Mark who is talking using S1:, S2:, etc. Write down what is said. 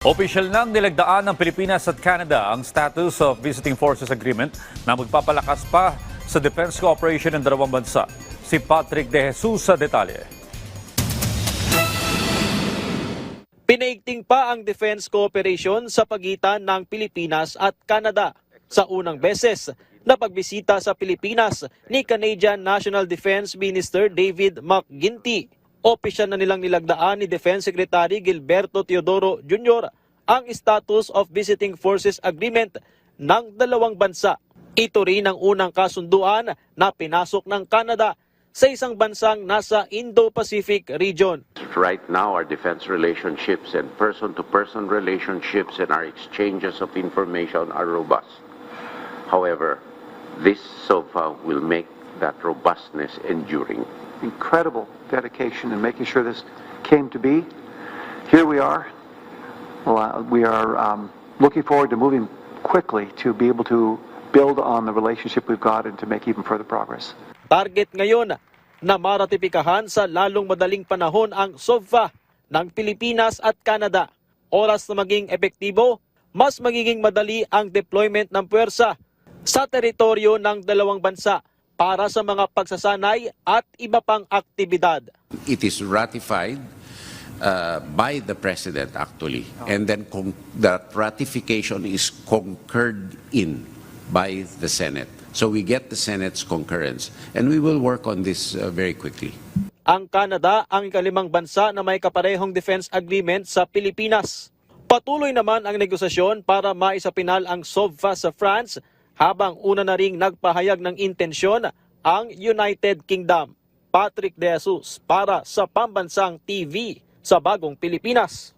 S1: Opisyal nang nilagdaan ng Pilipinas at Canada ang Status of Visiting Forces Agreement na magpapalakas pa sa defense cooperation ng dalawang bansa. Si Patrick De Jesus sa detalye.
S2: Pinaigting pa ang defense cooperation sa pagitan ng Pilipinas at Canada. Sa unang beses na pagbisita sa Pilipinas ni Canadian National Defense Minister David McGuinty. Opisyal na nilang nilagdaan ni Defense Secretary Gilberto Teodoro Jr. ang Status of Visiting Forces Agreement ng dalawang bansa. Ito rin ang unang kasunduan na pinasok ng Canada sa isang bansang nasa Indo-Pacific region.
S3: Right now, our defense relationships and person-to-person relationships and our exchanges of information are robust. However, this SOFA will make that robustness enduring.
S4: Incredible dedication in making sure this came to be. Here we are. We are looking forward to moving quickly to be able to build on the relationship we've got and to make even further progress.
S2: Target ngayon na maratipikahan sa lalong madaling panahon ang SOFA ng Pilipinas at Canada. Oras na maging epektibo, mas magiging madali ang deployment ng puwersa sa teritoryo ng dalawang bansa para sa mga pagsasanay at iba pang aktibidad.
S5: It is ratified by the President actually, and then that ratification is concurred in by the Senate. So we get the Senate's concurrence, and we will work on this very quickly.
S2: Ang Canada ang ikalimang bansa na may kaparehong defense agreement sa Pilipinas. Patuloy naman ang negosasyon para maisapinal ang SOFA sa France, habang una na ring nagpahayag ng intensyon ang United Kingdom. Patrick De Jesus para sa Pambansang TV sa Bagong Pilipinas.